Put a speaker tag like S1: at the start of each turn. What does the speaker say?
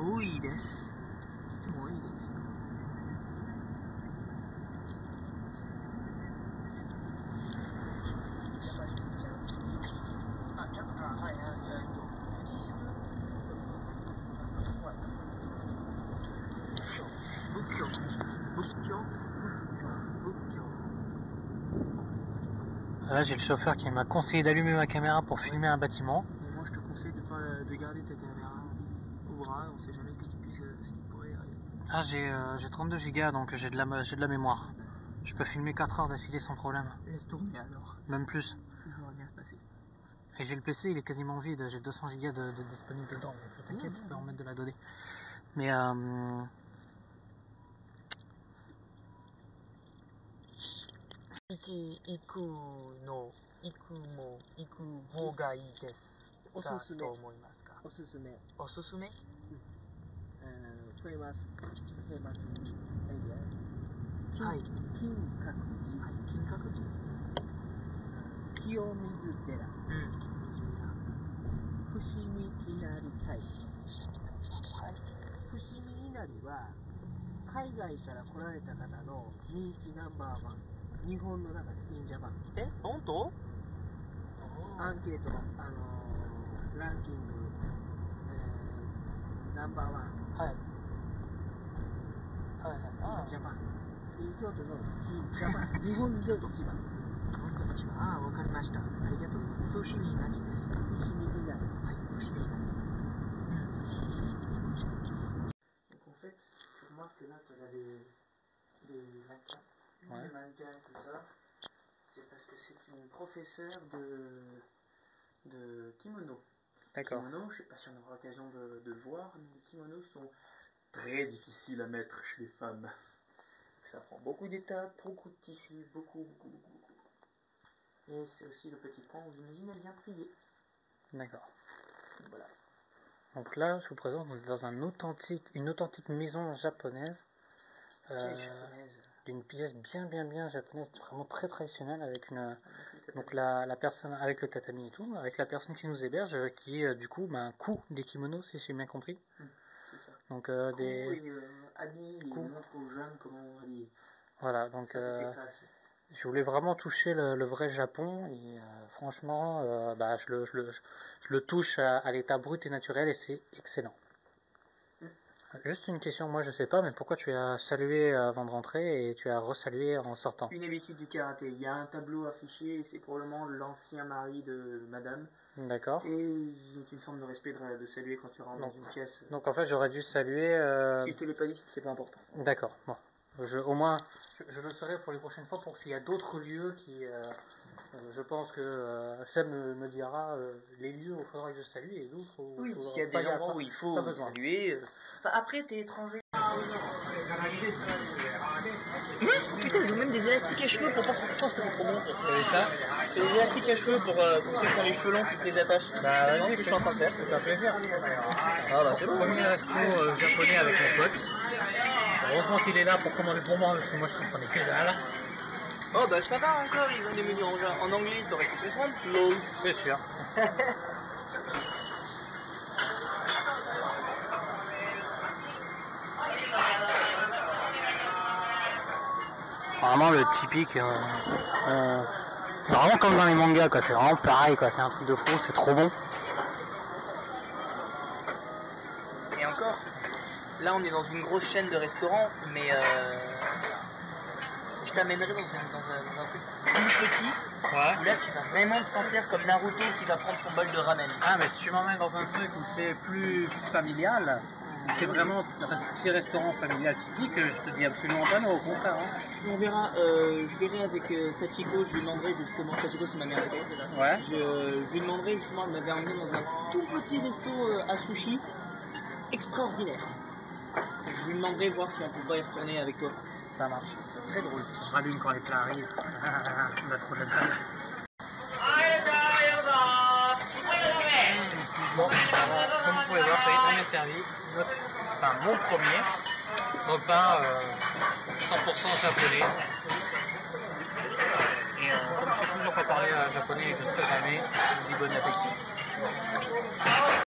S1: 多いです。とても多いです。
S2: Là, j'ai le chauffeur qui m'a conseillé d'allumer ma caméra pour filmer un bâtiment.
S1: Et moi, je te conseille de garder ta caméra au bras. On sait jamais ce qui pourrait arriver.
S2: Ah, j'ai 32 Go, donc j'ai de la mémoire. Je peux filmer 4 heures d'affilée sans problème.
S1: Laisse tourner alors.
S2: Même plus.
S1: Tout va bien se passer.
S2: Et j'ai le PC, il est quasiment vide. J'ai 200 Go de disponible dedans. Donc t'inquiète, tu peux en mettre de la donnée. Mais
S1: Iku mo iku hou ga ii desu ka to omoimasu ka? Osusume. Osusume?
S3: 増えます。増えます。
S1: はい。
S3: 金閣寺。
S1: はい。金閣寺。
S3: 清水寺。
S1: 清水寺。
S3: 伏見稲荷大社。
S1: はい。
S3: 伏見稲荷は海外から来られた方の人気ナンバーワン。日本の中でインジャパン。
S1: 本当？
S3: アンケートの、ランキング、ナンバーワン。
S1: はい。はいはい。
S3: インジャパン。京都のインジャパン。日本で一番。
S1: 日本で一番。ああ、わかりました。ありがとうございます。伏見稲荷です。
S3: 伏見稲荷。
S1: はい、伏見稲荷。
S3: Donc en fait, tu remarques que là, tu as des mannequins.
S2: Ouais.
S3: Les mannequins et tout ça, c'est parce que c'est une professeure de kimono.
S2: d'accord.
S3: Kimono, je ne sais pas si on aura l'occasion de le voir, mais les kimonos sont très difficiles à mettre chez les femmes. Ça prend beaucoup d'étapes, beaucoup de tissus, beaucoup. Et c'est aussi le petit point où j'imagine elle vient prier.
S2: D'accord.
S3: Voilà.
S2: Donc là, je vous présente dans une authentique maison japonaise. D'une pièce bien japonaise, vraiment très traditionnelle, avec donc la personne avec le tatami et tout, avec la personne qui nous héberge, qui est du coup coud des kimonos, si j'ai bien compris.
S3: C'est ça.
S2: Donc
S3: des habits, ils montrent aux jeunes comment habiller.
S2: Voilà, donc
S3: ça,
S2: je voulais vraiment toucher le vrai Japon et franchement, je le touche à l'état brut et naturel et c'est excellent. Juste une question, moi je sais pas, mais pourquoi tu as salué avant de rentrer et tu as resalué en sortant?
S1: Une habitude du karaté. Il y a un tableau affiché et c'est probablement l'ancien mari de madame.
S2: D'accord.
S1: Et ils ont une forme de respect de saluer quand tu rentres dans une pièce.
S2: Donc en fait j'aurais dû saluer...
S1: Si je te l'ai pas dit, c'est que c'est pas important.
S2: D'accord, bon. Au moins, je le ferai pour les prochaines fois pour s'il y a d'autres lieux qui... je pense que Sam me dira les lieux où il faudra que je salue et d'autres où...
S1: Oui, s'il y a des endroits où il faut saluer... Enfin, après, t'es étranger. Putain, ils ont même des élastiques à cheveux pour pas que je pense que c'est trop bon.
S2: Vous avez ça?
S1: C'est des élastiques à cheveux pour ceux qui ont les cheveux longs qui se les attachent.
S2: Bah
S1: c'est ce que je suis en train de faire.
S2: Ça fait plaisir.
S1: Ah bah c'est bon.
S2: Premier resto japonais avec mon pote. Heureusement qu'il est là pour commander pour moi parce que moi je comprenais que dalle.
S1: Oh bah ça va encore, ils ont des menus en anglais, t'aurais pu comprendre. LOL.
S2: C'est sûr. Vraiment le typique, c'est vraiment comme dans les mangas quoi, c'est vraiment pareil quoi, c'est un truc de fou, c'est trop bon.
S1: Et encore, là on est dans une grosse chaîne de restaurants, mais je t'amènerai dans un truc plus petit,
S2: ouais.
S1: Où là tu vas vraiment te sentir comme Naruto qui va prendre son bol de ramen.
S2: Ah mais si tu m'emmènes dans un truc où c'est plus familial, c'est vraiment un petit restaurant familial typique, je te dis absolument pas non, au contraire. Hein.
S1: On verra, je verrai avec Sachiko, je lui demanderai justement, Sachiko c'est ma mère.
S2: Ouais.
S1: Je lui demanderai justement, elle m'avait emmené dans un tout petit resto à sushi, extraordinaire. Je lui demanderai voir si on peut pas y retourner avec toi.
S2: Ça marche.
S1: C'est très drôle.
S2: Je rallume quand les plats arrivent. On a trop de dalle. Bon, alors, comme vous pouvez voir, ça y est, on est servi. Enfin, mon premier repas 100% japonais. Et comme je ne sais toujours pas parler japonais et je suis très aimé, je vous dis bon appétit.